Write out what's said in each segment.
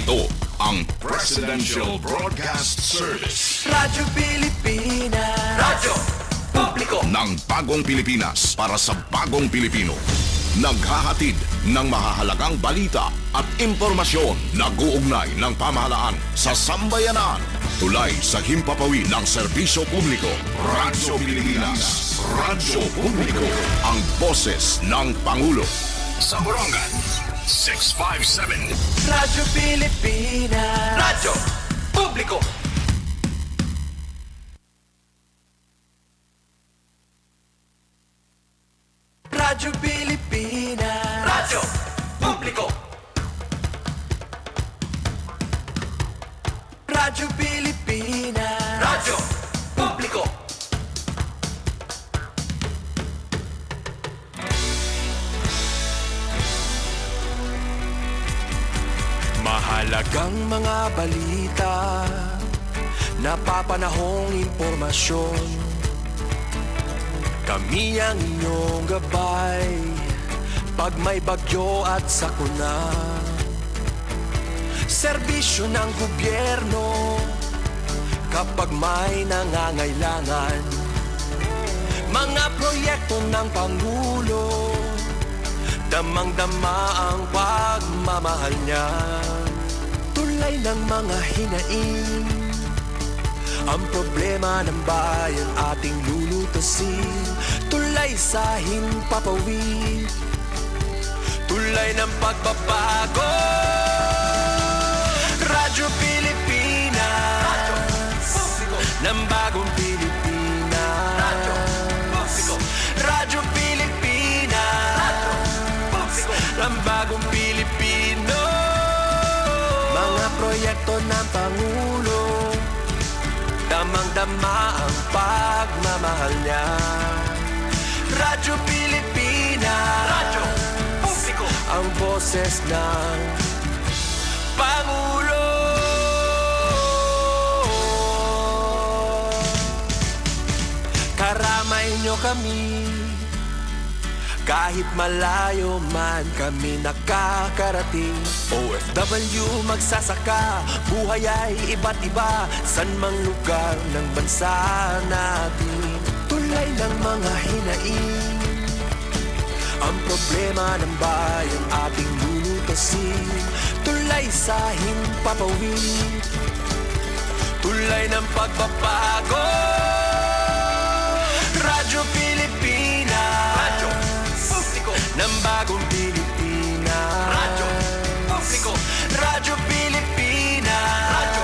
Ito ang Presidential Broadcast Service. Radyo Pilipinas. Radyo Publiko Ng bagong Pilipinas para sa bagong Pilipino. Naghahatid ng mahahalagang balita at impormasyon. Nag-uugnay ng pamahalaan sa sambayanan. Tulay sa himpapawid ng serbisyo publiko. Radyo Pilipinas. Radyo Publiko. Ang boses ng Pangulo. Sa Borongan, 657. Radyo Pilipinas. Radyo Publiko. Radyo Pilipinas. Radyo Publiko. Radyo Pilipinas. Radyo Publiko. Mahalagang mga balita, napapanahong impormasyon. Kami ang inyong gabay pag may bagyo at sakuna. Serbisyo ng gobyerno kapag may nangangailangan. Mga proyekto ng Pangulo, damang-dama ang pagmamahal niya. Tulay ng mga hinaing, ang problema ng bayan ating lulutasin. Tulay sa himpapawid, tulay ng pagbabago. Radyo Pilipinas, Radyo Publiko ng bagong Pilipinas. Radyo Publiko, Radyo Pilipinas, Radyo Publiko ng bagong Pilipino. Mga proyekto ng Pangulo, damang-dama ang pagmamahal niya. Radyo Pilipinas, Radyo Publiko, ang boses ng Pangulo. Karamay niyo kami, kahit malayo man kami nakakarating. OFW magsasaka, buhay ay iba't iba, san mang lugar ng bansa natin. Tulay ng mga hinaing, ang problema ng bayan ating lulutasin. Tulay sa himpapawid, tulay ng pagbabago. Radyo Pilipinas, Radyo Publiko ng bagong Pilipinas. Radyo Publiko, Radyo Pilipinas, Radyo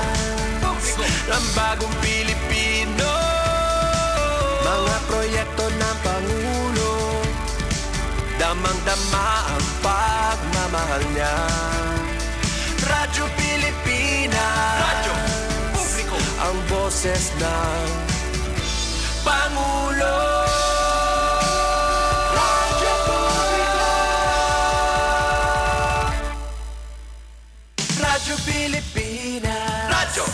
Publiko ng bagong Pilipino. Mga proyekto ng Pangulo, damang-dama ang pagmamahal niya. Radyo Pilipinas, Radyo Publiko, ang boses ng Pangulo. Radyo Publiko, Radyo Pilipinas, Radyo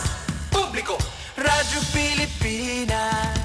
Publiko, Radyo Pilipinas.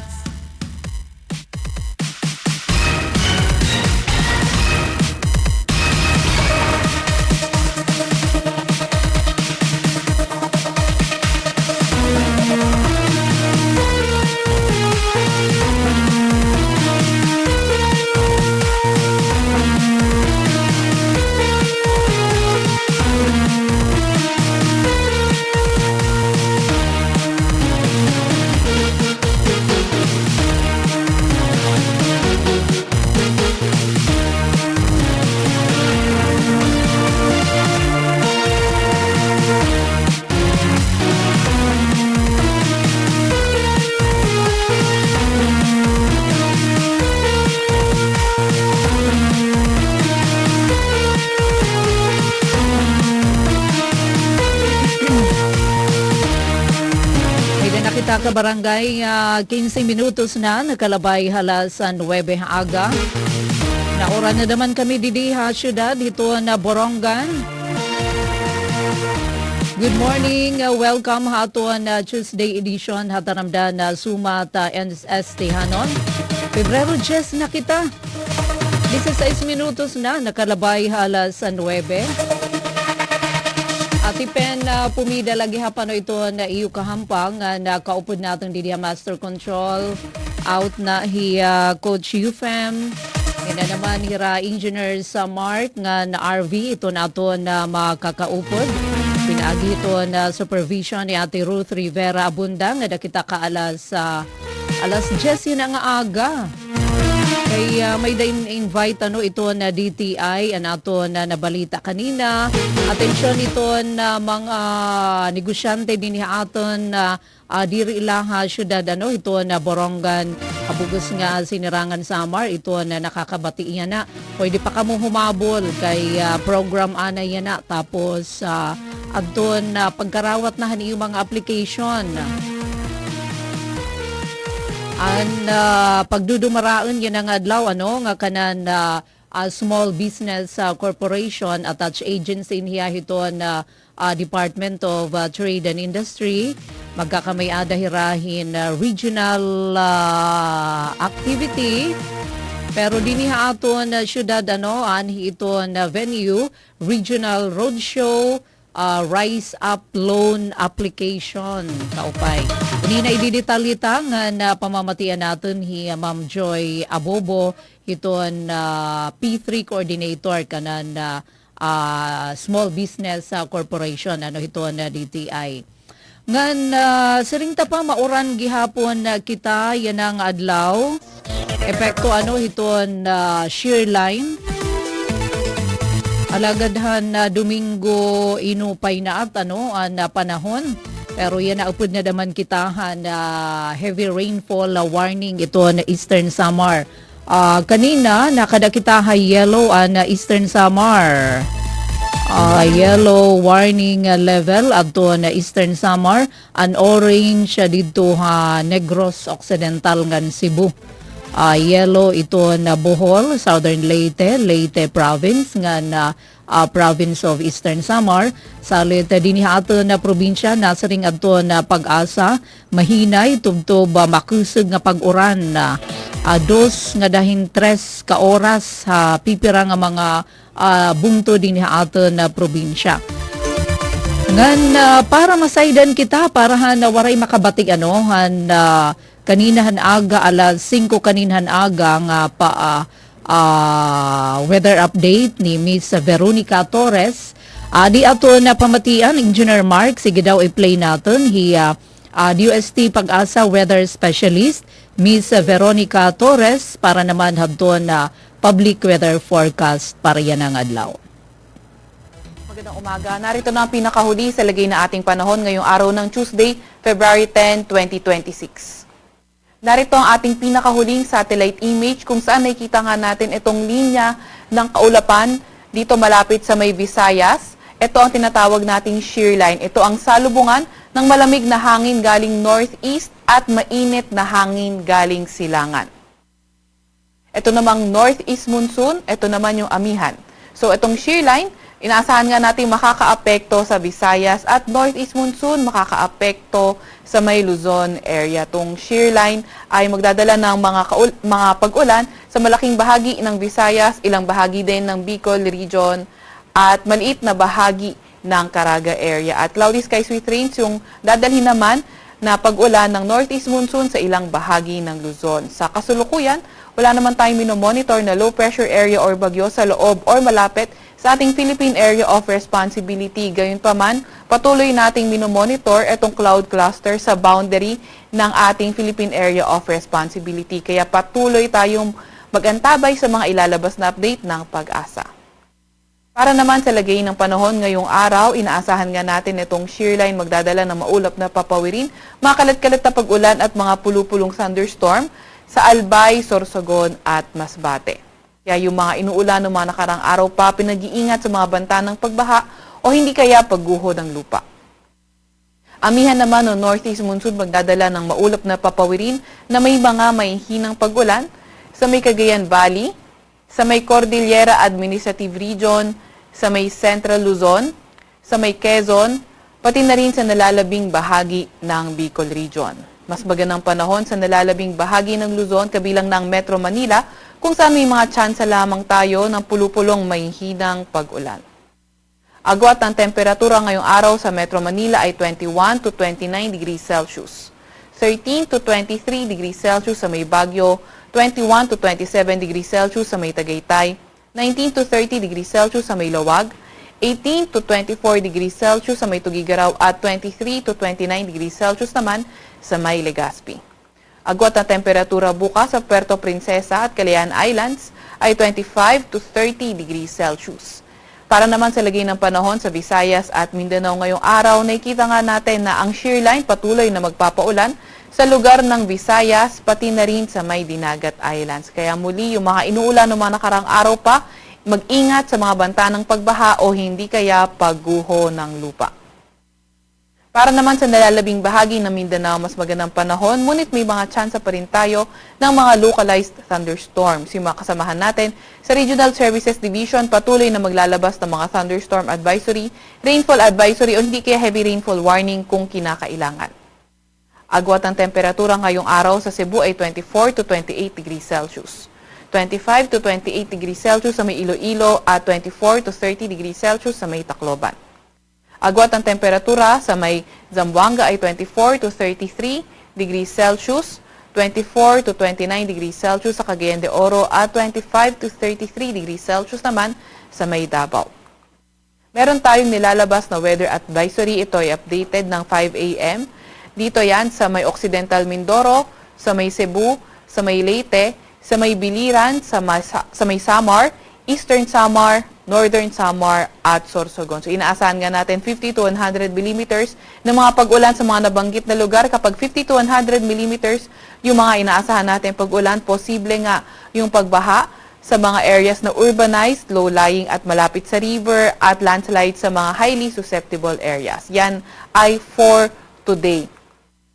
Kita ka barangay 15 minutos na nakalabay halas 9 aga. Naura na naman kami didi ha syudad dito na Borongan. Good morning, welcome ha to Tuesday edition hataramda na Sumat NSST Hanon. Pebrero 10 na kita. 16 minutos na nakalabay halas 9. At Tipen na pumida lagi hapano ito na iyo kahampang na kaupod natin di Master Control out na Coach Ufem. Ina naman hira Engineer sa Mark nga na RV ito na ito na makakaupod. Pinagi ito na supervision ni Ate Ruth Rivera Abundang nga kita ka alas 10 na nga aga. Kay may invite ito na DTI anato na nabalita kanina. Atensyon ito na mga negosyante din aton na diri ilang syudad ito na Borongan abugos nga sinirangan Samar ito na nakakabati iya na. Pwede pa kamo humabol kay program ana yan na tapos adton na pagkarawat na yung mga application. Pagdudumaraon yan ang adlaw nga kanan Small Business Corporation attached agency niya ito na Department of Trade and Industry magkakamay-ada hirahin regional activity pero diniha aton syudad anhi ito na venue regional roadshow Rise Up Loan Application kaupay. Unina ididetalita nga na pamamatian natin Ma'am Joy Abobo ito na P3 coordinator kanan Small Business Corporation ito na DTI. Ngan siring ta pa mauran gihapon kita yan ang adlaw epekto ito na shear line alagadhan na Domingo inupay na at na panahon pero yan na upod na naman kitahan na heavy rainfall warning ito na Eastern Samar. Kanina nakadakitahay yellow na Eastern Samar. Yellow warning level ato na Eastern Samar and orange dito Negros Occidental ngan Cebu. Yellow ito na Bohol, Southern Leyte Province nga na Province of Eastern Samar. Salit din ato na probinsya nasa ring ato na pag-asa mahinay tubtob makusog nga pag-uran na dos nga dahin 3 ka oras pipira nga mga bungto din ato na probinsya. Ngan para masaydan kita para na waray makabatig kaninahan aga alas 5 kaninahan aga nga weather update ni Miss Veronica Torres. Di ato na pamatian Engineer Mark sige daw i-play natin DUST Pag-asa Weather Specialist Miss Veronica Torres para naman habton na public weather forecast para yan ang adlaw. Magandang umaga. Narito na ang pinakahuli sa lagay na ating panahon ngayong araw ng Tuesday, February 10, 2026. Narito ang ating pinakahuling satellite image kung saan nakikita nga natin itong linya ng kaulapan dito malapit sa may Visayas. Ito ang tinatawag nating shear line. Ito ang salubungan ng malamig na hangin galing northeast at mainit na hangin galing silangan. Ito namang northeast monsoon, ito naman yung amihan. So itong shear line, inaasahan nga natin makakaapekto sa Visayas at northeast monsoon makakaapekto sa may Luzon area. Itong shear line ay magdadala ng mga pag-ulan sa malaking bahagi ng Visayas, ilang bahagi din ng Bicol region at maliit na bahagi ng Caraga area. At cloudy skies with rains yung dadalhin naman na pag-ulan ng northeast monsoon sa ilang bahagi ng Luzon. Sa kasulukuyan, wala naman tayong minomonitor na low pressure area or bagyo sa loob or malapit sa ating Philippine Area of Responsibility. Gayunpaman, patuloy nating minomonitor itong cloud cluster sa boundary ng ating Philippine Area of Responsibility. Kaya patuloy tayong mag-antabay sa mga ilalabas na update ng Pag-asa. Para naman sa lagay ng panahon ngayong araw, inaasahan nga natin itong shear line magdadala ng maulap na papawirin, mga kalat-kalat na pag-ulan at mga pulupulong thunderstorm sa Albay, Sorsogon at Masbate. Kaya yung mga inuulan ng mga nakarang araw pa, pinag-iingat sa mga banta ng pagbaha o hindi kaya pagguho ng lupa. Amihan naman ng northeast monsoon magdadala ng maulap na papawirin na may mga mahihinang pag-ulan sa may Cagayan Valley, sa may Cordillera Administrative Region, sa may Central Luzon, sa may Quezon, pati na rin sa nalalabing bahagi ng Bicol Region. Mas magandang panahon sa nalalabing bahagi ng Luzon kabilang ng Metro Manila kung saan may mga tsansa lamang tayo ng pulupulong may hinang pag-ulan. Agwat ng temperatura ngayong araw sa Metro Manila ay 21 to 29 degrees Celsius. 13 to 23 degrees Celsius sa may Baguio, 21 to 27 degrees Celsius sa may Tagaytay, 19 to 30 degrees Celsius sa may Lawag, 18 to 24 degrees Celsius sa may Tugigaraw at 23 to 29 degrees Celsius naman sa may Legazpi. Agwat na temperatura bukas sa Puerto Princesa at Calayan Islands ay 25 to 30 degrees Celsius. Para naman sa lagay ng panahon sa Visayas at Mindanao ngayong araw, nakikita nga natin na ang shear line patuloy na magpapaulan sa lugar ng Visayas pati na rin sa may Dinagat Islands. Kaya muli yung mga inuulan ng mga nakarang araw pa, mag-ingat sa mga banta ng pagbaha o hindi kaya pagguho ng lupa. Para naman sa nalalabing bahagi ng Mindanao, mas magandang panahon, ngunit may mga tsansa pa rin tayo ng mga localized thunderstorms. Yung mga kasamahan natin sa Regional Services Division, patuloy na maglalabas ng mga thunderstorm advisory, rainfall advisory o hindi kaya heavy rainfall warning kung kinakailangan. Agwat ng temperatura ngayong araw sa Cebu ay 24 to 28 degrees Celsius. 25 to 28 degrees Celsius sa may Iloilo at 24 to 30 degrees Celsius sa may Tacloban. Agwat ang temperatura sa may Zamboanga ay 24 to 33 degrees Celsius, 24 to 29 degrees Celsius sa Cagayan de Oro at 25 to 33 degrees Celsius naman sa may Davao. Meron tayong nilalabas na weather advisory. Ito ay updated ng 5 a.m. Dito yan sa may Occidental Mindoro, sa may Cebu, sa may Leyte, sa may Biliran, sa may Samar, Eastern Samar, Northern Samar at Sorsogon. So inaasahan nga natin 50 to 100 millimeters ng mga pag-ulan sa mga nabanggit na lugar. Kapag 50 to 100 millimeters yung mga inaasahan natin pag-ulan, posible nga yung pagbaha sa mga areas na urbanized, low-lying at malapit sa river at landslide sa mga highly susceptible areas. Yan ay for today.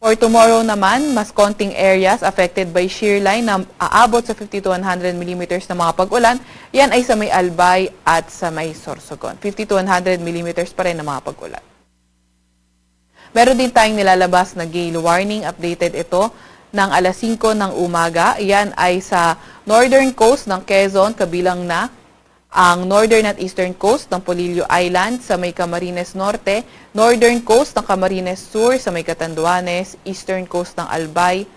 For tomorrow naman, mas konting areas affected by shear line na aabot sa 50 to 100 millimeters na mga pag-ulan. Yan ay sa may Albay at sa may Sorsogon. 50 to 100 millimeters pa rin na mga pag-ulan. Meron din tayong nilalabas na gale warning. Updated ito ng alas 5 ng umaga. Yan ay sa northern coast ng Quezon, kabilang na ang northern at eastern coast ng Polillo Island sa may Camarines Norte, northern coast ng Camarines Sur sa may Catanduanes, eastern coast ng Albay,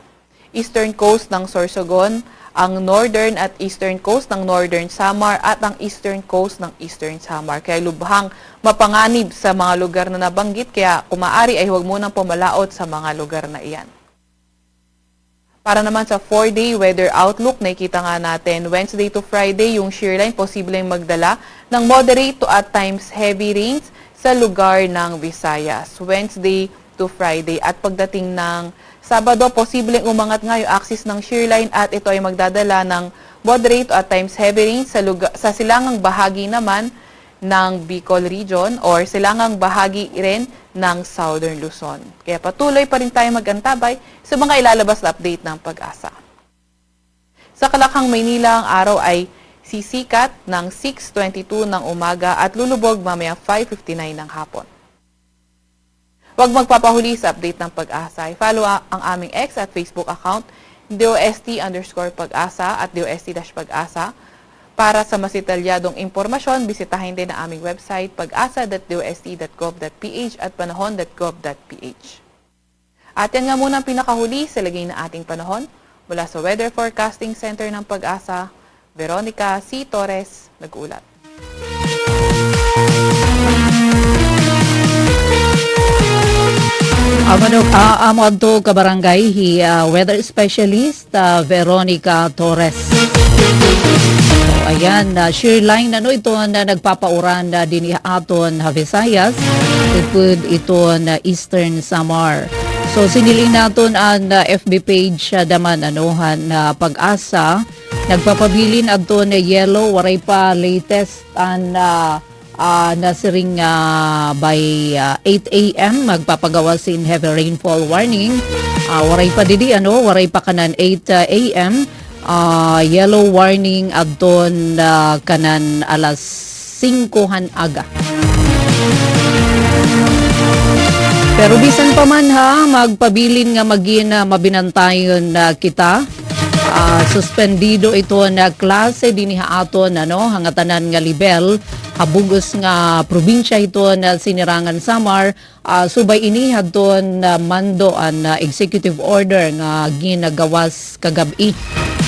eastern coast ng Sorsogon, ang northern at eastern coast ng Northern Samar at ang eastern coast ng Eastern Samar. Kaya lubhang mapanganib sa mga lugar na nabanggit, kaya kung maaari ay huwag munang pumalaot sa mga lugar na iyan. Para naman sa 4-day weather outlook, nakikita nga natin Wednesday to Friday, yung shear line posibleng magdala ng moderate to at times heavy rains sa lugar ng Visayas. Wednesday to Friday at pagdating ng Sabado, posibleng umangat nga yung axis ng shear line at ito ay magdadala ng moderate to at times heavy rains sa silangang bahagi naman ng Bicol region or silangang bahagi rin ng Southern Luzon. Kaya patuloy pa rin tayo mag-antabay sa mga ilalabas na update ng Pag-asa. Sa Kalakhang, Maynila, ang araw ay sisikat ng 6:22 ng umaga at lulubog mamaya 5:59 ng hapon. Huwag magpapahuli sa update ng Pag-asa. I-follow ang aming X at Facebook account, DOST_Pag-asa at DOST-Pag-asa. Para sa mas detalyadong impormasyon, bisitahin din ang aming website pag-asa.dost.gov.ph at panahon.gov.ph. At yan nga muna ang pinakahuli sa lagay na ating panahon. Mula sa Weather Forecasting Center ng Pag-asa, Veronica C. Torres, nag-uulat. Amod to kabarangay weather specialist Veronica Torres. So, ayan, shear line ito na nagpapauran na din aton Visayas, upod ito na Eastern Samar. So siniling naton ang FB page daman Pag-asa, nagpapabilin adto na yellow, waray pa latest and nasiring by 8 a.m. magpapagawas in heavy rainfall warning. Waray pa didi waray pa kanan 8 a.m. Yellow warning adton kanan alas 5 aga. Pero bisan pa man magpabilin nga magin mabinantayon kita. Suspendido ito na klase din aton hangatanan nga level habugos nga probinsya ito na Sinirangan Samar. Subay ini hadton mando an executive order nga ginagawas kagabi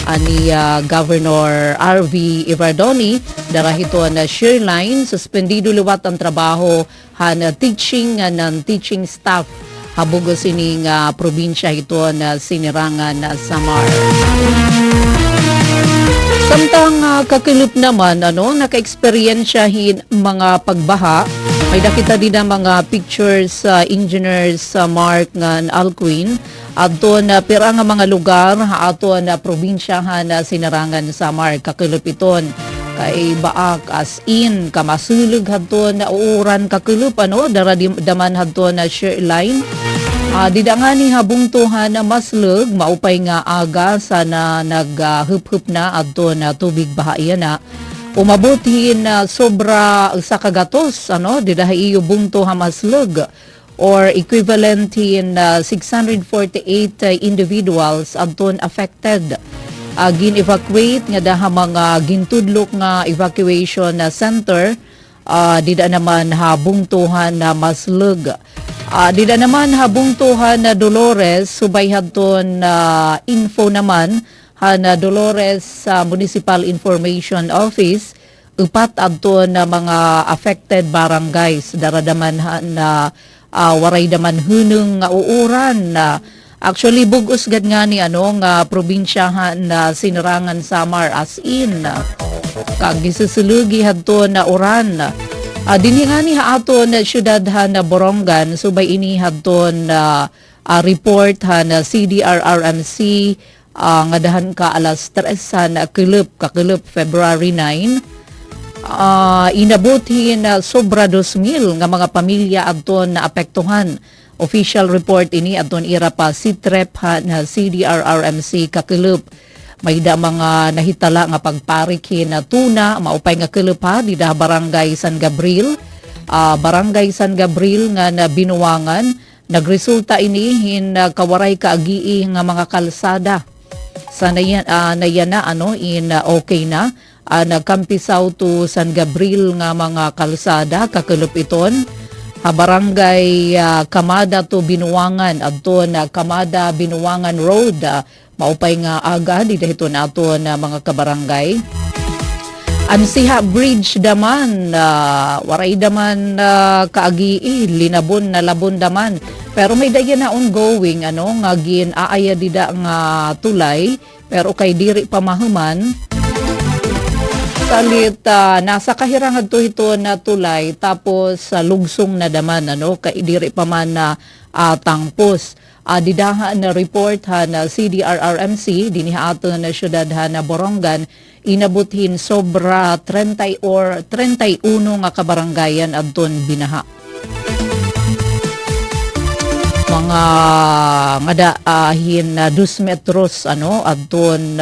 ani Governor R.V. Ivardoni darahito na Shearline suspendido liwat ang trabaho han teaching ng teaching staff habugos ini nga probinsya ito na Sinirangan Samar. Samtang kakilip naman naka-experiensyahin mga pagbaha. May nakita din ang mga pictures engineers Mark ng Alcuin ato na pira nga mga lugar ato na probinsyahan na Sinirangan Samar kakilip iton kay baak as in kamasulog hadto na uuran kakilip daman hadto na share line. Didangani habungtuhan na maslug maupay nga aga sana naghup-hup na adto na tubig bahaya na umabutin na sobra sa kagatos didahi iyo bungto ha maslug or equivalent in 648 individuals adton affected. Gin-evacuate nga daha mga gintudlok nga evacuation center dida naman habungtuhan na maslug. Dida naman habungtuhan na Dolores, subay hadton info naman na Dolores Municipal Information Office, upat adton na mga affected barangays, daradaman na waray daman hunong nga uuran. Actually, bugos gad nga ni nga probinsyahan na Sinirangan Samar as in. Kag gisusulugi hadton na uran. Dinhi nga ni haaton na syudad na Borongan, subay ini hadton report na CDRRMC nga dahan ka alas 3 na kakilip February 9. Inabutin na sobra 2,000 nga mga pamilya adton na apektuhan. Official report ini adton ira pa Sitrep na CDRRMC kakilip. May da mga nahitala nga pagparikin na tuna, maupay nga kilupa, di da Barangay San Gabriel. Barangay San Gabriel nga na binuwangan, nagresulta ini hin kawaray kaagii nga mga kalsada. Sa nayana okay na, nagkampisaw to San Gabriel nga mga kalsada, kakilupiton. Barangay Kamada to Binuwangan, adto na Kamada Binuwangan Road, maupay nga aga di dahito nato na mga kabarangay. Ansiha Bridge daman, waray daman kaagii, linabon na labon daman. Pero may daya na ongoing, nga aaya dida nga tulay, pero kay diri pamahuman. Salit, nasa kahirangad to ito na tulay, tapos lugsong na daman, kay diri pa man na tangpos. Didahan na report na CDRRMC, dinihato na syudad na Borongan, inabuthin sobra 30 or 31 nga kabarangayan adton binaha. Mga ngadahin 2 metros adton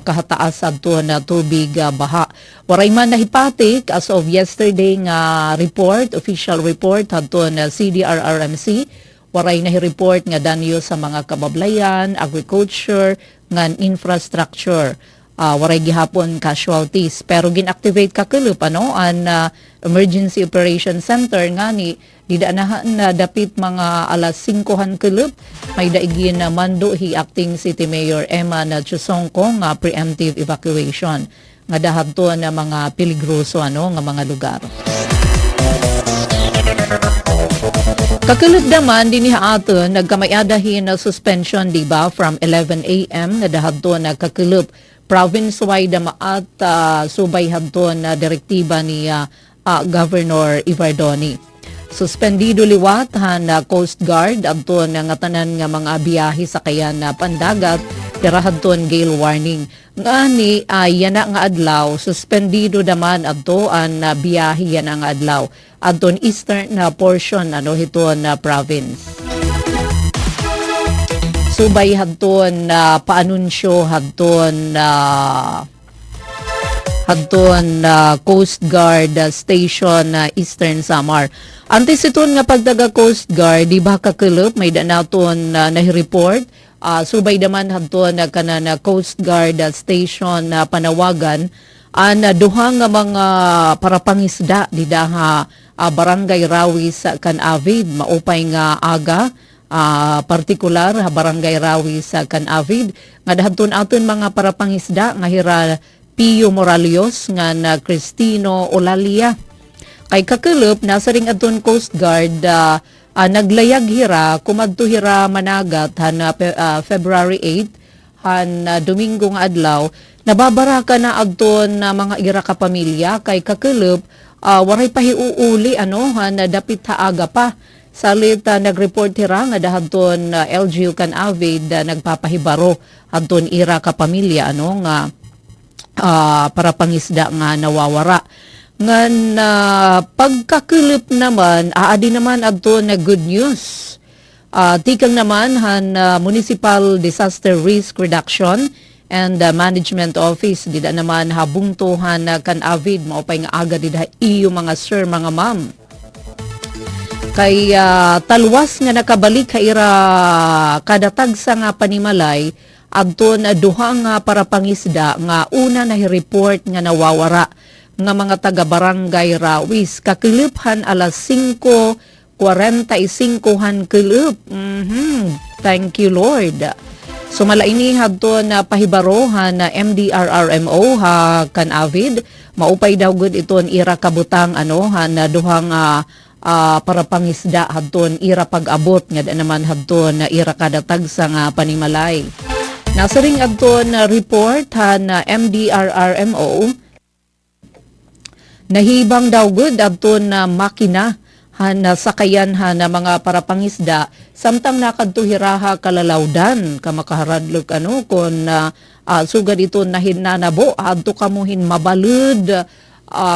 kahataas adton na tubig baha. Waray man nahipatik as of yesterday nga report, official report adton CDRRMC. Waray na report nga danyo sa mga kabablayan, agriculture, ngan infrastructure. Waray gihapon casualties. Pero ginactivate kakulup an Emergency Operation Center nga ni didanahan na dapit mga alas 5 kulup. May daigin na mando hi acting City Mayor Emma na Chusongko nga preemptive evacuation. Nga dahato na mga peligroso nga mga lugar. Kakilip naman din aton nagkamayadahin na suspension diba from 11 a.m. na dahadto na kakilip province-wide at subay hadto na direktiba ni Governor Ivardoni. Suspendido liwat na Coast Guard adto nga tanan nga mga biyahe sa kayan na pandagat dirahadton gale warning. Ngani yana nga adlaw suspendido naman adto an biyahe yana nga adlaw adton eastern na portion hiton na province. Subay hadton paanunsyo hadton Coast Guard Station Eastern Samar. Antes iton nga pagdaga Coast Guard di ba kakilop may danaton nahi-report subay naman hadton kana na Coast Guard Station Panawagan duha nga mga parapangisda di daha Barangay Rawi sa Canavid maupay nga aga partikular Barangay Rawi sa Canavid nga dahaton aton mga parapangisda nga hira Pio Moralios nga na Cristino Olalia kay kakelep nasa ring aton Coast Guard naglayag hira kumadto hira Managat February 8 Domingo nga adlaw nababaraka na adton na mga ira ka pamilya kay kakelep waray pahiuuli na dapit haaga pa salit nagreport hira nga dahadton LGU Canavid nagpapahibaro adton ira ka pamilya nga para pangisda nga nawawara nga pagkakelep naman aadi naman adton na good news. Tikang naman Municipal Disaster Risk Reduction and Management Office dida naman habungtuhan Canavid maupay nga aga dida iyo mga sir mga ma'am kay talwas nga nakabalik kaira kadatag sa nga panimalay adton duha nga para pangisda nga una na report nga nawawara nga mga taga Barangay Rawis kakiliphan alas 5:45 kelep. Thank you Lord. So malaini hadto na pahibarohan na MDRRMO Canavid maupay daw gud iton ira kabutang na duhang para pangisda hadton ira pag-abot nga naman hadton na ira kadatag sa nga panimalay. Nasa ring adton report na MDRRMO nahibang daw gud adton na makina sakayan na mga parapangisda samtang nakadtuhiraha kalalawdan kamakaharadlog kon sugad ito na hinanabo adto kamuhin mabalud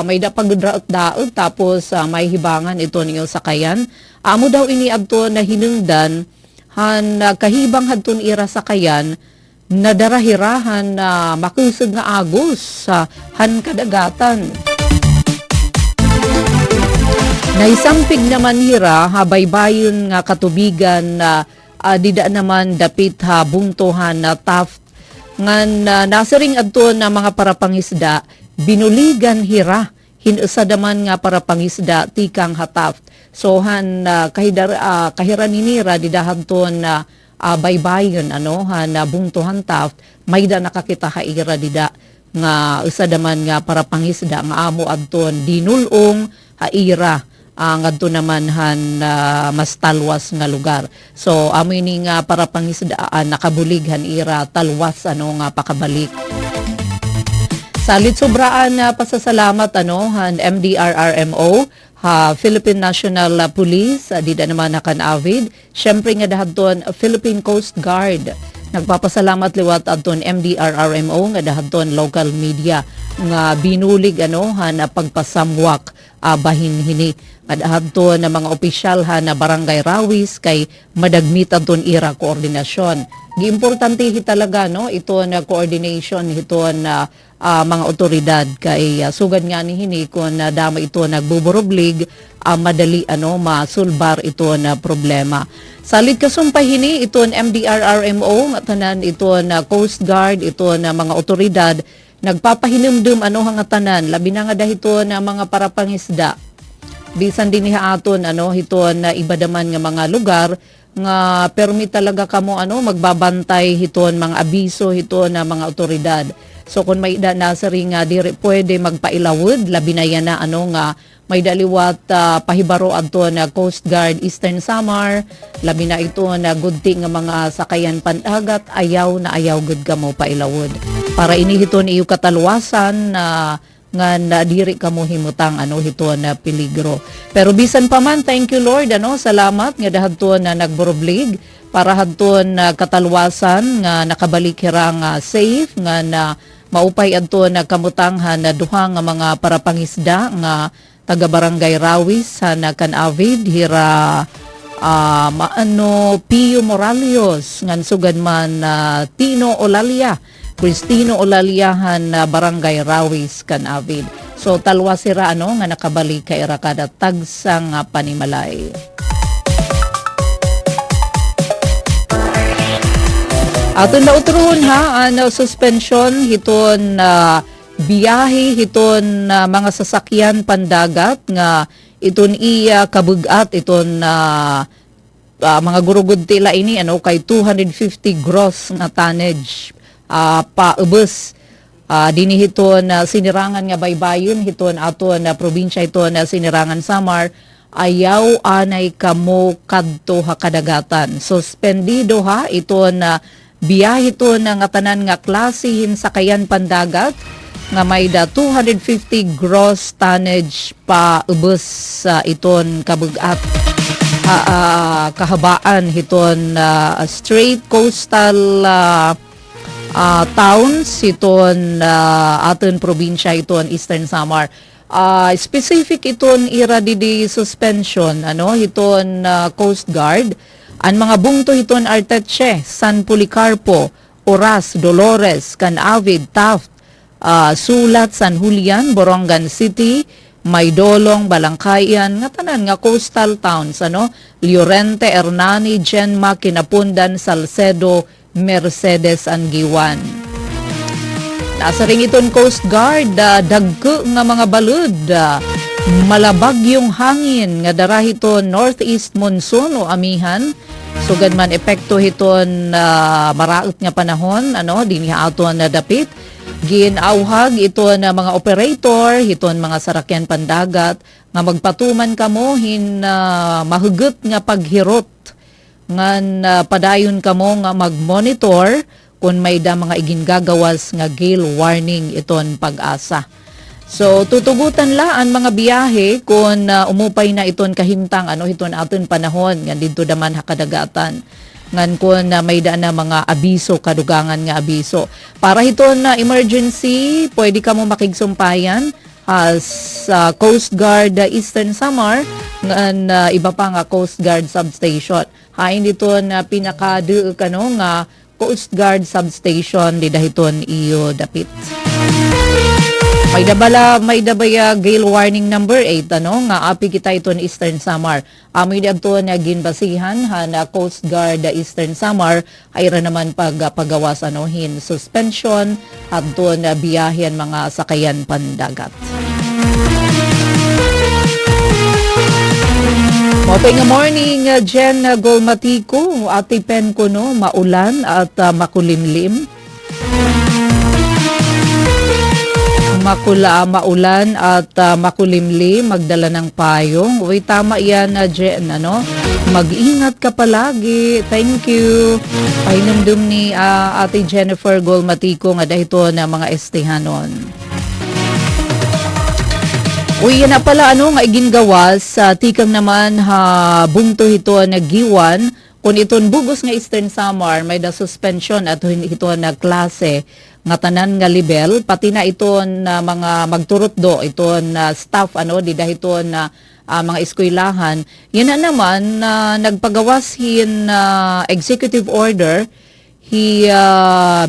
may dapagdaot tapos may hibangan ito niyo sakayan amo daw ini adto na hinungdan kahibang hadton ira sakayan nadarahirahan na makusog nga agos sa kadagatan. Naisampig naman hira habaybayon nga katubigan na dida naman dapit bungtohan na Taft nga nasaring adto na mga parapangisda binuligan hira hinusa daman nga parapangisda tikang Taft so kahiran ninira didahadton na baybayon na bungtohan Taft may da nakakita haira dida nga usa daman nga parapangisda nga amo adton dinulong haira ngadto naman mas talwas nga lugar. So amo ini nga para pangisdaan nakabulighan ira talwas nga pakabalik. Salit sobraan pasasalamat MDRRMO Philippine National Police dida naman na Canavid. Syempre nga dahadton Philippine Coast Guard. Nagpapasalamat liwat adton MDRRMO nga dahadton local media nga binulig na pagpasamwak bahin hini adto na mga opisyal na Barangay Rawis kay madagmit adton ira koordinasyon. Giimportante talaga ito na coordination ito na mga otoridad kay sugad nga ni hini kun dama ito nagbuburoblig madali masulbar ito na problema. Salit kasumpay hini ito MDRRMO nga tanan ito na Coast Guard ito na mga otoridad nagpapahinumdum nga tanan labi na nga dahito na mga parapangisda bisan din aton hiton na iba daman nga mga lugar nga permit talaga kamo magbabantay hiton mga abiso hiton na mga otoridad. So kung may nasa ring diri pwede magpailawod labi na yan nga may daliwat pahibaro adto na Coast Guard Eastern Samar labi na ito na gudti nga mga sakayan pandagat ayaw gud kamo pailawod para ini hiton iyo katalwasan nga nadiri kamo himutang hiton na peligro. Pero bisan pa man thank you Lord salamat nga dahadton na nagboroblig para hadton katalwasan nga nakabalik hirang safe nga na maupay adto na kamutanghan na duha nga mga parapangisda nga taga Barangay Rawis na Canavid hira Pio Moralios ngan sugad man Tino Olalia Cristino Olaliahan na Barangay Rawis Canavid. So talwa sira nga nakabalik kay ira kada tagsang panimalay. Aton na uturon suspension hiton biyahe hiton mga sasakyan pandagat nga iton iya kabugat iton mga gurugod tila ini kay 250 gross nga tonnage paubos dini hiton sinirangan nga baybayon hiton aton probinsya hiton sinirangan Samar ayaw anay kamo kadto ha kadagatan. Suspendido ha iton biyahe hiton nga tanan nga klase sakayan pandagat nga may 250 gross tonnage pa ubos iton kabugat kahabaan hiton straight coastal towns hiton aton probinsya hiton Eastern Samar. Specific iton ira di suspension hiton Coast Guard ang mga bungto hiton Arteche, San Policarpo, Oras, Dolores, Canavid, Taft, Sulat, San Julian, Borongan City, Maydolong, Balangkayan, nga tanan nga coastal towns, Llorente, Hernani, Genma, Kinapundan, Salcedo, Mercedes, Anguiwan. Nasa ring iton Coast Guard, dagko nga mga balud, malabag yung hangin, nga darahiton northeast monsoon o amihan, sugad man epekto hiton maraot nga panahon, diniha aton na dapit, ginauhag ito na mga operator, hiton mga sarakyan pandagat, nga magpatuman kamo mahugot nga paghirot, nga padayon kamo nga magmonitor kung may da mga igingagawas nga gale warning iton pag-asa. So tutugutan la ang mga biyahe kung umupay na iton kahimtang hiton aton panahon nga dito daman hakadagatan. Ngan kung may daan na mga abiso, kadugangan nga abiso. Para hiton na emergency, pwede ka mo makigsumpayan sa Coast Guard Eastern Samar, ngan iba pa nga Coast Guard Substation. Hain dito na pinakadu nga Coast Guard Substation, di dahiton iyo dapit. May dabaya gale warning number 8 nga api kita iton Eastern Samar. Amoy dagto na ginbasihan na Coast Guard Eastern Samar ay naman pagawas suspension at doon biyahen mga sakayan pandagat. Mopay nga morning, Jen Golmatico, ati pen ko maulan at makulimlim. Maulan at makulimlim, magdala ng payong. Uy, tama yan, Jen, Mag-ingat ka palagi. Thank you. Pahinumdum ni Ate Jennifer Golmatico nga dahito na mga estehanon. Uy, yan na pala, nga igingawas, tikang naman bungto hito na giwan, kung iton bugos nga Eastern Samar, may suspension at ito na klase nga tanan nga level, pati na iton mga magturot do, iton staff, di dahito na mga eskwelahan. Yan na naman, nagpagawas executive order,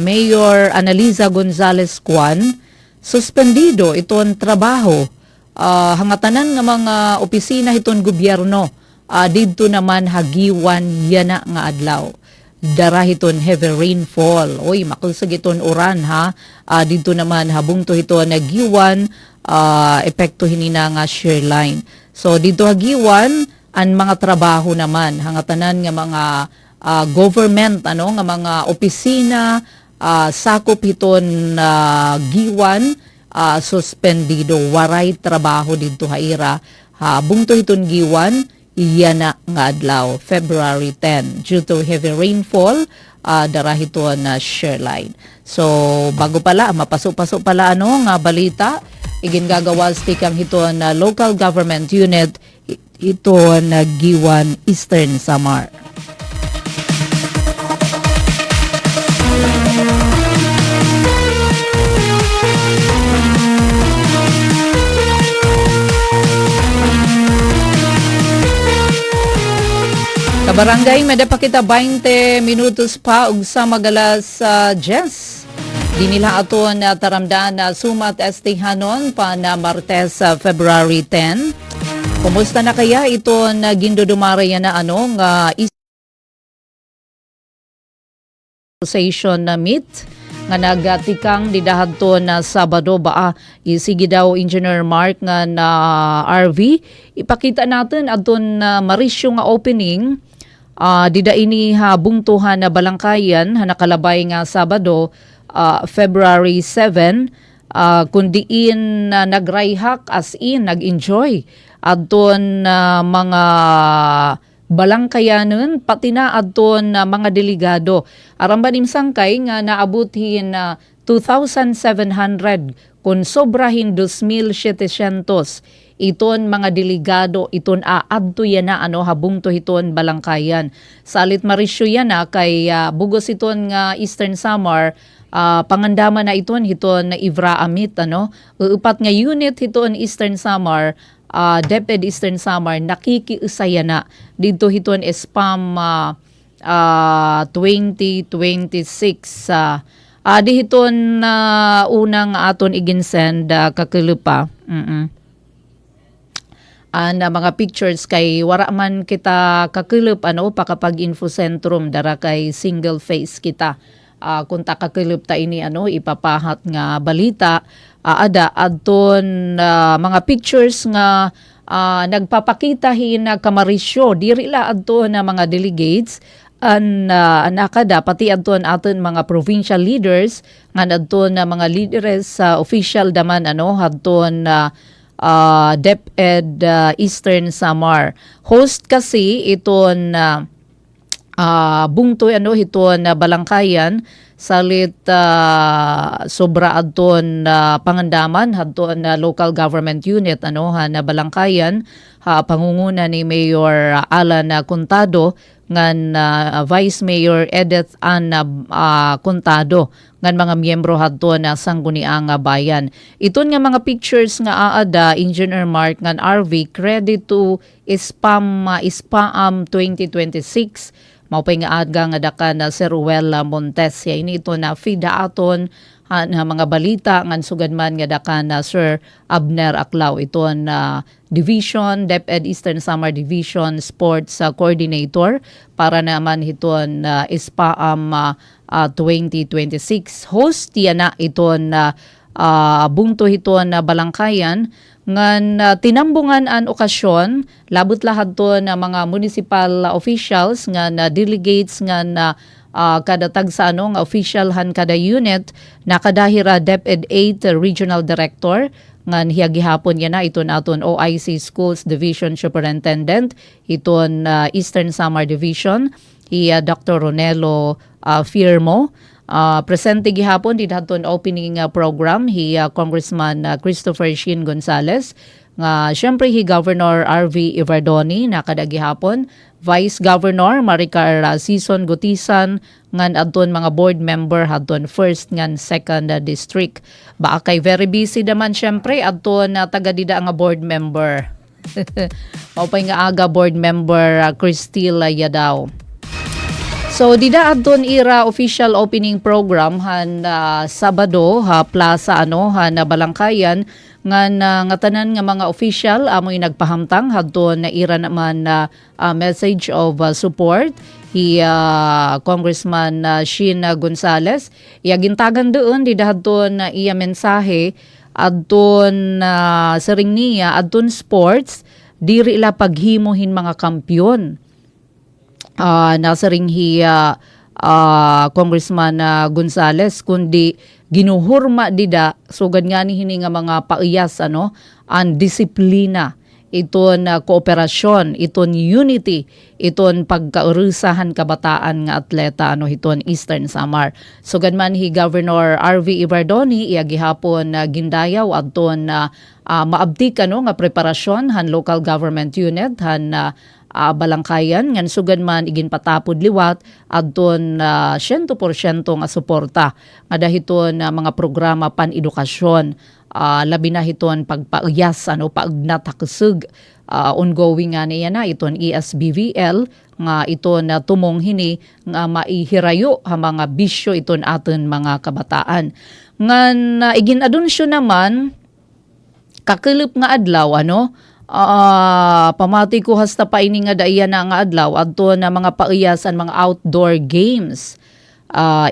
Mayor Analiza Gonzalez Cuan, suspendido iton trabaho, hangatanan nga mga opisina iton gobyerno, dito naman hagiwan yana nga adlaw. Darahiton heavy rainfall. Oy, makulsag iton uran dito naman habungto ito nagiwan, epekto hinina nga shear line. So dito hagiwan ang mga trabaho naman, hangatanan nga mga government, nga mga opisina, sakop iton giwan, suspendido, waray trabaho dito haira. Habungto iton giwan, iyana nga adlaw, February 10, due to heavy rainfall, darahiton na shear line. So, bago pala, mapasok-pasok pala nga balita, igingagawas tikang hiton na local government unit, ito na Giwan Eastern Samar. Kabarangay, madapa kita 20 minutos pa ug sa magalas Jess. Di nila ato na taramdaan na sumat estihanon pa na Martes February 10. Kumusta na kaya ito na gindodumara yan na nga association na meet nga nagatikang didahadto na Sabado ba isigi daw Engineer Mark nga na RV. Ipakita natin adton Marisyo nga opening dida ini ha bungtuhan na Balangkayan ha nakalabay nga Sabado February 7 kundiin nagrayhak as in nag-enjoy adton mga Balangkayanon pati na adton mga delegado aram banim sangkay nga naabutin 2,700 kun sobrahin 2,700 iton mga delegado iton adto yan na habungto hiton Balangkayan salit Marisyo yan kay bugos iton nga Eastern Samar pangandaman na iton hiton na Ivra Amit upat nga unit hiton Eastern Samar DepEd Eastern Samar nakikiusaya na dito hiton SPAM 2026 di hiton unang aton iginsend kakulupa na mga pictures kay wara man kita kakulup pakapag infocentrum dara kay single face kita kung takakulup ta ini ipapahat nga balita ada adton mga pictures nga nagpapakita hin Kamarisyo diri la adton na mga delegates nakada pati adton aton mga provincial leaders nga adton na mga leaders sa official daman adton DepEd Eastern Samar host kasi iton bungtoy hiton Balangkayan salit sobra adton pangandaman adton local government unit na Balangkayan pangunguna ni Mayor Alan Contado ngan Vice Mayor Edith Anna Contado ngan mga miyembro hadto na sangguniang bayan. Iton nga mga pictures nga aada Engineer Mark ngan RV credit to SPAM 2026 maupay nga adga nga daka na Sir Ruel Montes ya ini ito na fida aton na mga balita ngan sugad man nga daka na Sir Abner Aklaw ito na Division DepEd Eastern Samar Division Sports Coordinator para naman hiton SPAM 2026 host yan na iton bungto hiton Balangkayan ngan tinambungan an okasyon labot lahad to na mga municipal officials nga delegates nga kada tagsa nga official han kada unit nakadahira DepEd 8 Regional Director ngan hiyagihapon yan na iton aton OIC Schools Division Superintendent iton Eastern Samar Division Dr. Ronelo Firmo. Presente gihapon di daton opening program Congressman Christopher Shin Gonzales nga syempre Governor RV Ivardoni nakadagihapon Vice Governor Maricar Sison Gutisan ngan adton mga board member hadton first ngan second district ba kay very busy naman syempre adton taga dida nga board member maupay nga aga board member Cristila Yadaw. So dida adton ira official opening program han Sabado plaza han Balangkayan nga tanan nga mga official amoy nagpahamtang hadton na ira naman message of support Congressman Shin Gonzales yagintagan doon dida hadton iya mensahe adton saring niya adton sports diri ila paghimohin mga kampyon. Nasaring Congressman Gonzales kundi ginuhurma dida sugad nga ni hini nga mga paiyas ang disiplina iton kooperasyon iton unity iton pagkaurusahan kabataan nga atleta hiton Eastern Samar sugad man Governor RV Ivardoni iya gihapon gindayaw adton maabtik nga preparasyon han local government unit han Balangkayan ngan sugad man igin patapod liwat adton 100% nga suporta nga dahiton mga programa pan-edukasyon labi na hiton pagpauyas paagnat hakusug ongoing nga niya na iton ESBVL nga iton tumong hini nga maihirayo ha mga bisyo iton aton mga kabataan ngan igin anunsyo naman kakulup nga adlaw pamati ko hasta pa ini nga daiya na nga adlaw adto na mga paiyasan mga outdoor games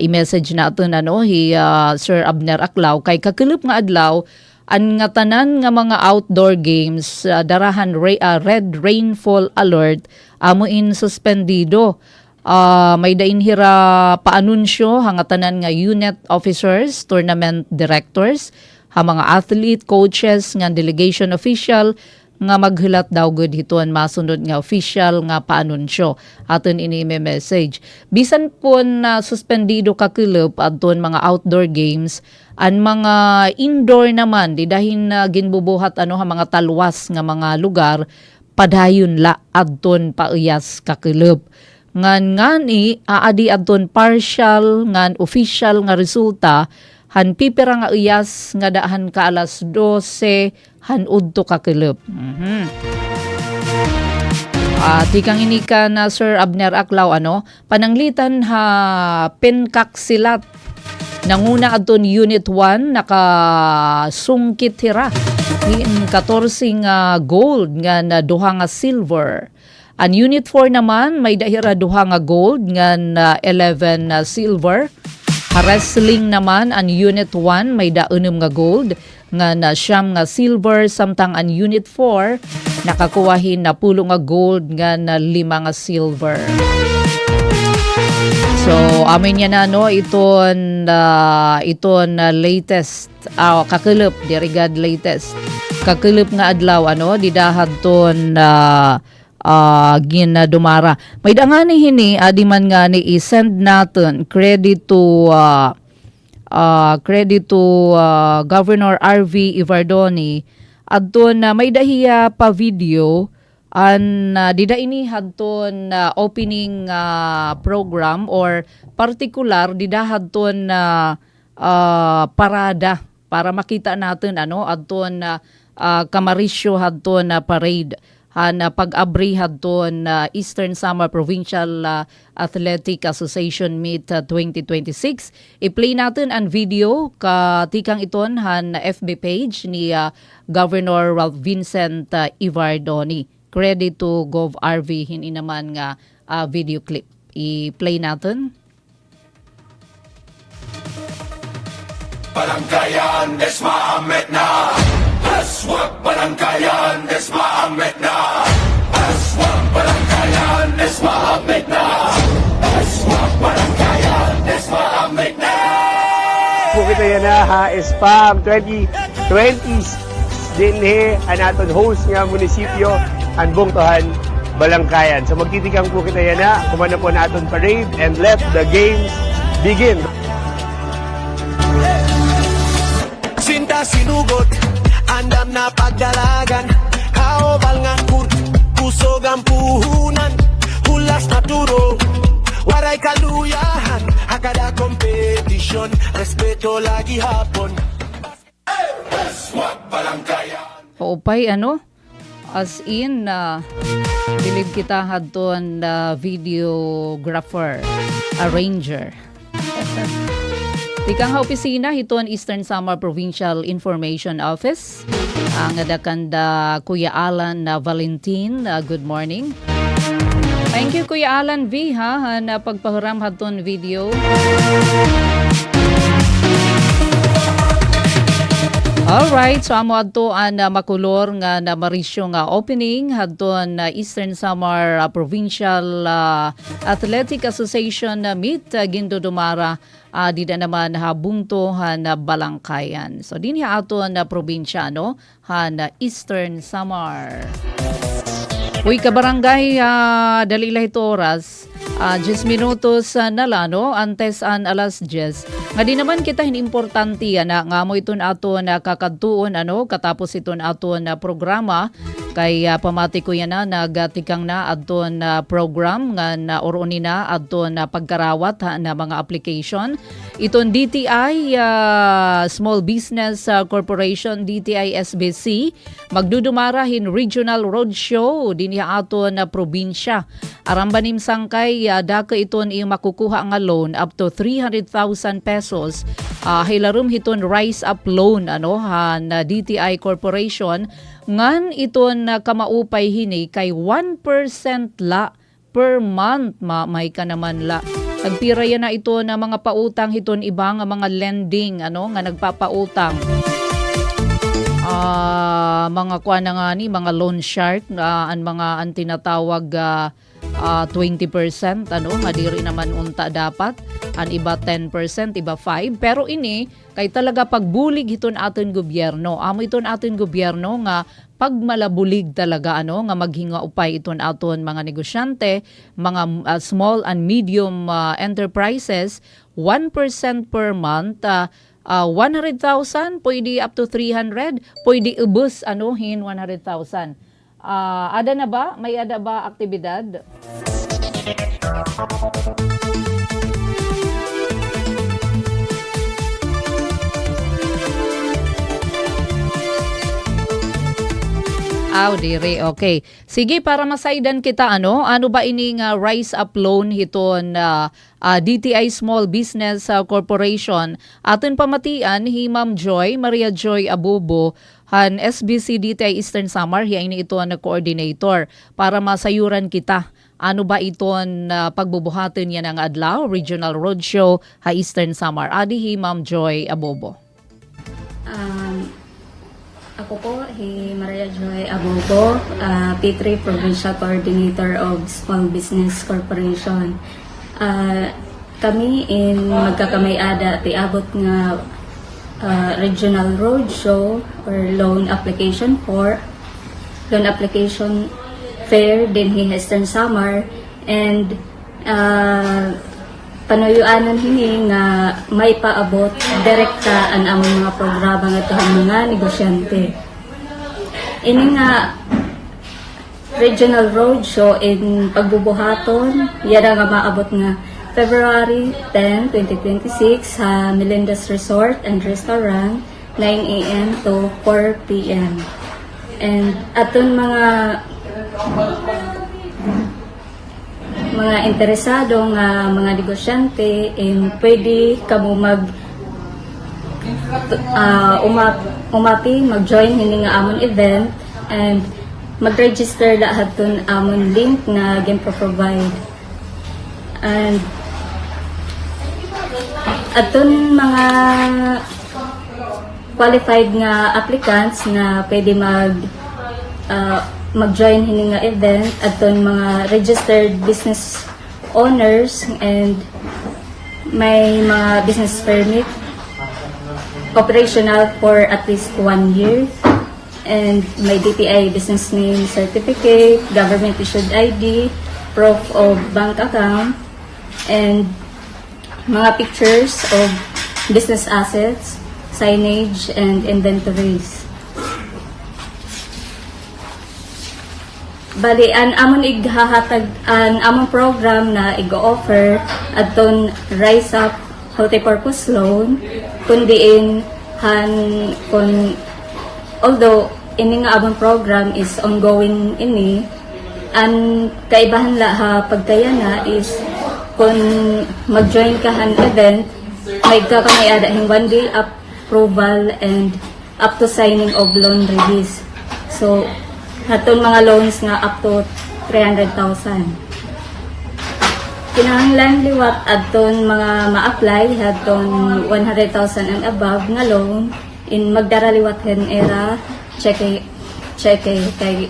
i-message natin Sir Abner Aclaw kay kakilip nga adlaw an nga tanan nga mga outdoor games darahan red rainfall alert amuin suspendido. May dainhira paanunsyo hanga tanan nga unit officers, tournament directors, ha mga athlete, coaches, nga delegation official nga maghilat daw gud hiton masunod nga official nga paanunsyo aton ini message. Bisan kun suspendido ka club adton mga outdoor games, an mga indoor naman di dahin ginbubuhat ha mga talwas nga mga lugar padayon la adton pauyas ka club. Ngan aadi adton partial ngan official nga resulta han pipira nga uyas nga daahan ka alas 12 han udto ka club. Tikang inika na Sir Abner Aclaw pananglitan ha penkak silat nanguna adton unit 1 nakasungkit hira in 14 nga gold nga na duha nga silver. An unit 4 naman may dahira duha nga gold nga 11 silver. Wrestling naman ang unit 1 may daunum nga gold nga na siyam nga silver samtang ang unit 4 nakakuwahin na 10 nga gold nga na 5 nga silver. So amin yan iton latest kakilip dirigad latest kakilip nga adlaw didahad ton ginadumara. May dangani hini adi man nga ni i-send natin credit to Governor RV Ivardoni adton may dahiya pa video an dida ini hadton opening program or particular dida hadton parada para makita natin adton Camarisyo hadton parade na pag-abri hadton Eastern Samar Provincial Athletic Association Meet 2026. I-play natin ang video katikang iton han FB page ni Governor Ralph Vincent Ivardoni. Credit to Gov RV hini naman nga video clip. I-play natin. Baranggayan, Desma Ahmed na. Aswag baranggayan, Desma Ahmed na. Aswag baranggayan, Desma Ahmed na. Aswag baranggayan, Desma Ahmed na. Kita yan ha, SPAM 2020 din ang aton host nga munisipyo ang Bungtohan, Balangkayan. So magtitikang po kita yan kumana po na aton parade and let the games begin. Sinta sinugot, andam na pagdalagan, kaobal nga kusog ang puhunan, hulas na turo, waray kaluyahan, akada kompetisyon, respeto lagi hapon. Aswag baranggayan. Paupay as in bilib kita hadton videographer, arranger. Tikang opisina hiton Eastern Samar Provincial Information Office. Ang adakanda Kuya Alan Valentin. Good morning. Thank you Kuya Alan V na pagpahuram haton video. Alright, so amo adto ang makulor nga na Mauricio nga opening hadton Eastern Samar Provincial Athletic Association Meet Gindodumara dida naman habungto han Balangkayan. So din aton na probinsya han Eastern Samar. Uy kabarangay dalila ito oras 10 minutos na lano antes an alas 10. Nga di naman kita hinimportante nga mo iton aton kakadtuon katapos iton aton programa kay pamati ko yan nagatikang na aton program nga na oroni na aton pagkarawat na mga application. Iton DTI Small Business Corporation DTI SBC magdudumarahin regional roadshow dinhi aton probinsya. Arambanim sangkay daka iton iyong makukuha nga loan up to 300,000 pesos. Hilarum hiton Rise Up Loan han DTI Corporation ngan iton kamaupay hini kay 1% la per month may ka naman la. Nagpira yan na ito na mga pautang hiton iba nga mga lending nga nagpapautang. Mga kuan na nga ni mga loan shark ang mga ang tinatawag 20% nga diri naman unta dapat ang iba 10%, iba 5, pero ini kay talaga pagbulig hiton aton gobyerno. Amo iton aton gobyerno nga pagmalabulig talaga nga maghinga upay iton aton mga negosyante, mga small and medium enterprises, 1% per month, 100,000 pwede up to 300, pwede ubos hin 100,000. Ada na ba? May ada ba aktibidad? Dire, okay. Sige, para masaidan kita, ano ba ining Rise Up Loan hiton DTI Small Business Corporation. Aton pamatian, hi Ma'am Joy, Maria Joy Abubo, han SBC DTI Eastern Samar, hiya ini ito na coordinator para masayuran kita. Ano ba iton pagbubuhaton yan ng adlaw, Regional Roadshow, ha Eastern Samar. Adi hi Ma'am Joy Abubo. Ako po, Maria Joy Abubo, P3 Provincial Coordinator of Small Business Corporation. Kami magkakamay-ada ti abot nga Regional Roadshow or Loan Application Fair din hi Eastern Samar, and panuyuanan hini nga may paabot direkta ang among mga programa nga itong mga negosyante. Ini nga Regional Roadshow in pagbubuhaton, yara nga maabot nga February 10, 2026 sa Melinda's Resort and Restaurant, 9 a.m. to 4 p.m. And aton mga interesado nga mga negosyante, pwede kamo mag-join hini nga amon event, and mag-register lahat ton amon link na provide. And aton mga qualified nga applicants na pwede mag-join hini nga event, aton mga registered business owners and may mga business permit operational for at least 1 year, and may DTI business name certificate, government issued ID, proof of bank account, and mga pictures of business assets, signage, and inventories. Bali, an amon among program na igo-offer aton Rise Up Multipurpose Loan, kundiin although ini nga among program is ongoing ini, ang kaibahan ha pagkayana is kung mag-join ka han event, may kakamay adahing 1 day approval and up to signing of loan release. So aton mga loans nga up to 300,000. Kinahanglan liwat aton mga ma-apply aton 100,000 and above nga loan in magdara liwat hen era check kay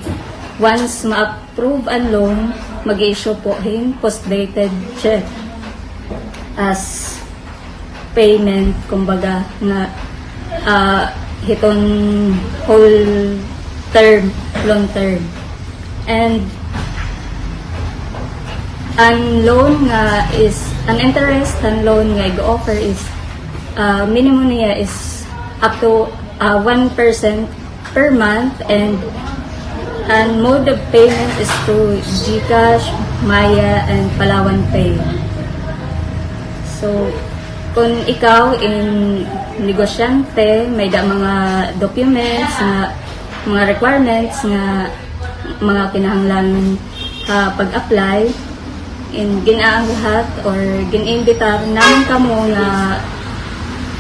once ma-approve ang loan, mag-issue po hin post-dated check as payment, kumbaga na hiton whole term, long term. And ang loan nga is, ang interest ang loan nga i-offer is minimum niya is up to 1% per month, and mode of payment is through GCash, Maya, and Palawan Pay. So kung ikaw in negosyante, may mga documents na mga requirements nga mga kinahanglan pag-apply, in ginaang lahat or gin-invitar namin kamo nga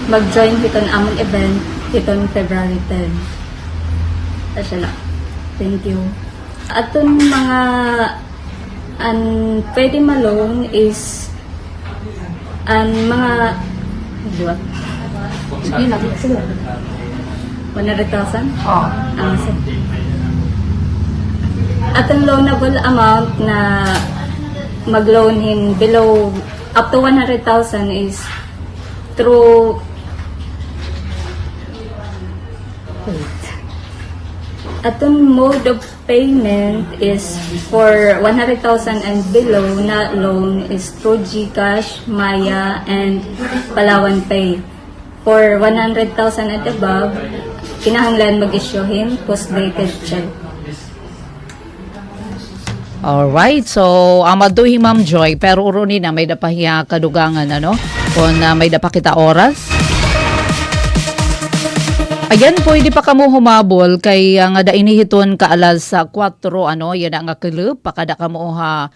mag-join hiton among event hiton February 10. Asya na. Thank you. Aton mga pwede ma-loan is Ang mga dua. Sige na, sige. 100,000? Oo. At ang loanable amount na mag-loanin below up to 100,000 is through atong mode of payment is for 100,000 and below na loan is through GCash, Maya, and Palawan Pay. For 100,000 and above, kinahanglan mag-issuehin post-dated check. Alright, so amaduhi Ma'am Joy, pero uruni na may dapahiya kadugangan, ano? Kung may dapakita oras. Ayan, pwede pa kamo humabol kay nga dainihiton ka alas sa 4, ano, yan ang akilip, pakada kamo ha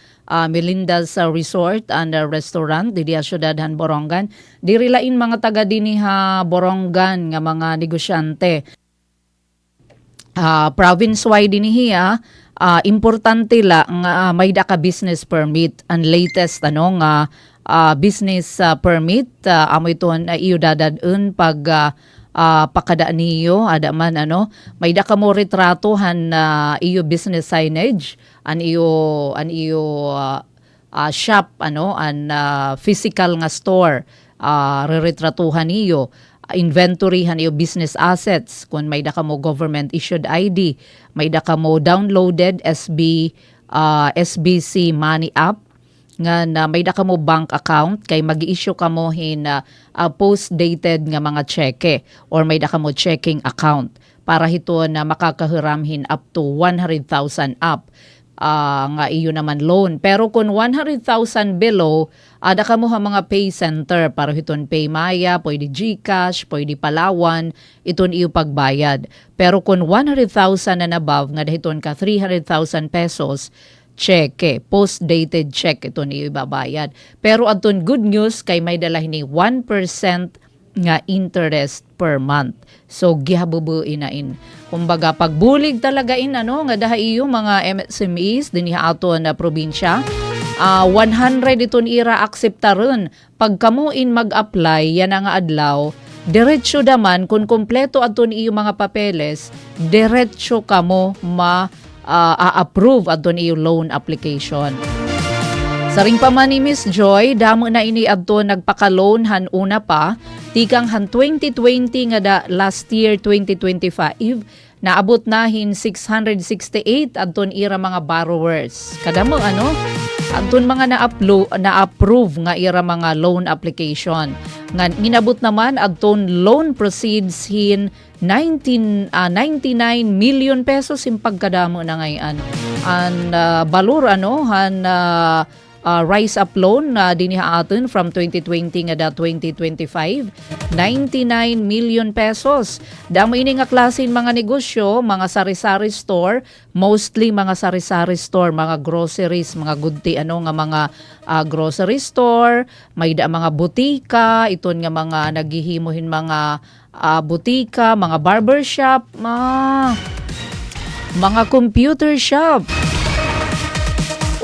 Melinda's Resort and Restaurant, di Ciudad Borongan. Dirilain mga taga dini ha Borongan nga mga negosyante. Province-wide dinihiya, importante la nga may da ka business permit and latest ano nga business permit amo iton iyo dadadun pag pakadaan niyo ada man ano may da ka mo retratohan iyo business signage an iyo shop ano an physical nga store reretratuhan niyo inventoryhan iyo business assets kung may da ka mo government issued ID, may da ka mo downloaded SBC Money app nga na may da ka mo bank account kay magi-issue ka mo hin post-dated nga mga cheque or may da ka mo checking account para hito na makakahiramhin up to 100,000 up. Nga iyo naman loan. Pero kung 100,000 below, ada ka mo ha mga pay center para hiton pay Maya, pwede GCash, pwede Palawan, iton iyo pagbayad. Pero kung 100,000 and above, nga dahiton ka 300,000 pesos, cheque, post-dated check iton iyo ibabayad. Pero aton good news kay may dalahin ni 1% nga interest per month. So gihabubuin na in. Kumbaga pagbulig talaga in ano nga daha iyo mga MSMEs dinhi aton na probinsya. 100 iton ira akseptaron. Pag kamo in mag-apply yan nga adlaw, diretso daman kung kompleto aton iyo mga papeles, diretso kamo approve aton iyo loan application. Saring pa man ni Miss Joy, damo na ini adto nagpaka-loan han una pa, tikang han 2020 nga da last year 2025, naabot nahin 668 adton ira mga borrowers. Kadamo ano? Adton mga na-approve nga ira mga loan application. Nga inabot naman adton loan proceeds hin 99 million pesos yung pagkadamo na ngayon. An balur ano han rise up loan na diniha atin from 2020 nga da 2025, 99 million pesos. Damo ini nga klasin mga negosyo, mga sari-sari store, mostly mga sari-sari store, mga groceries, mga gudti ano nga mga grocery store, may da mga butika, iton nga mga naghihimuhin mga butika, mga barbershop, mga computer shop.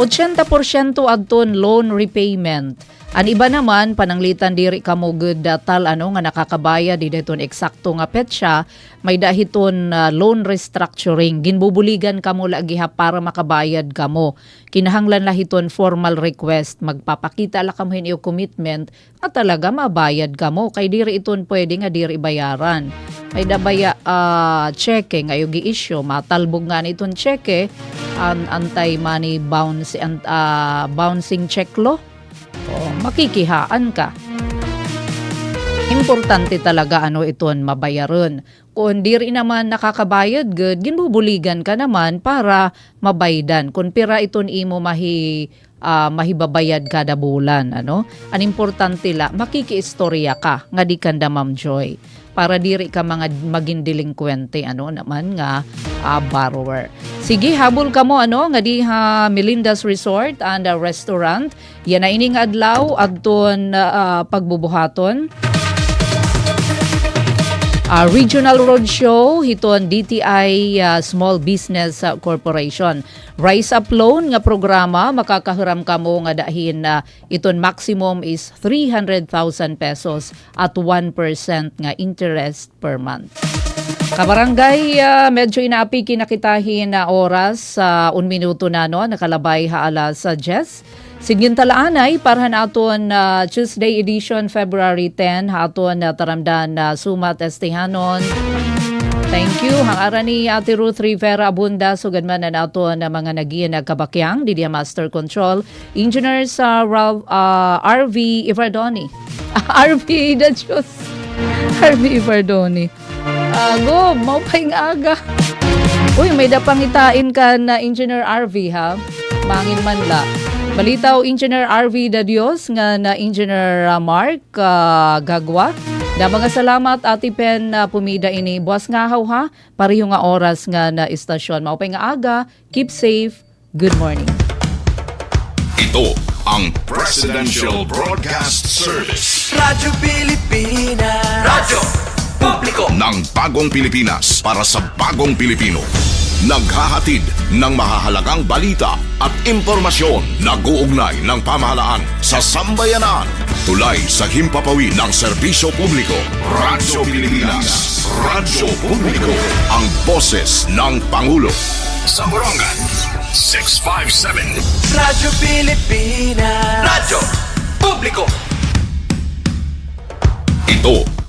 80% adton loan repayment. An iba naman pananglitan diri kamo gud tal ano nga nakakabayad di dayton eksakto nga petsa may dahiton loan restructuring ginbubuligan kamo lagi ha para makabayad kamo. Kinahanglan lahiton formal request magpapakita la kamo iyo commitment nga talaga mabayad kamo kay diri iton pwede nga diri bayaran. May dabaya cheque nga yung gi-issue matalbog nga niton cheque anti-money bouncing check law. Makikihaan ka. Importante talaga ano iton mabayaran. Kung diri naman nakakabayad good, ginbubuligan ka naman para mabaydan. Kung pira iton imo mahibabayad kada bulan ano. Ang importante la makikiistorya ka nga di kanda Ma'am Joy. Para diri ka mga maging delinkwente ano naman nga borrower. Sige, habol ka mo ano nga di ha Melinda's Resort and Restaurant. Yan na ining adlaw adton pagbubuhaton. Regional Roadshow hiton DTI Small Business Corporation. Rise Up Loan nga programa makakahiram kamo nga dahin iton maximum is 300,000 pesos at 1% nga interest per month. Kabarangay, medyo inaapi kinakitahin na oras sa 1 minuto na no, nakalabay haalas sa 10. Sigin talaanay para naton Tuesday edition February 10 haton taramdan Suma Testihanon. Thank you. Hangara ni Ate Ruth Rivera Abunda sugad man na naton mga nagiyan kabakyang di Master Control Engineer sa RV Ivardoni. RV the Diyos. RV Ivardoni. Go, maupay nga aga. Uy, may dapangitain ka na Engineer RV ha. Mangin man la. Balitaw Engineer RV da Dios nga na Engineer Mark Gagwa. Da mga salamat Ati Pen pumida ini. Buwas nga haw ha. Pareho nga oras nga na istasyon. Maupay nga aga. Keep safe. Good morning. Ito ang Presidential Broadcast Service Radyo Pilipinas. Radyo Publiko ng Bagong Pilipinas para sa Bagong Pilipino. Naghahatid ng mahahalagang balita at impormasyon na guugnay ng pamahalaan sa sambayanan. Tulay sa himpapawid ng serbisyo publiko. Radyo Pilipinas. Radyo Publiko. Ang boses ng Pangulo. Sa Borongan, 657. Radyo Pilipinas. Radyo Publiko. Ito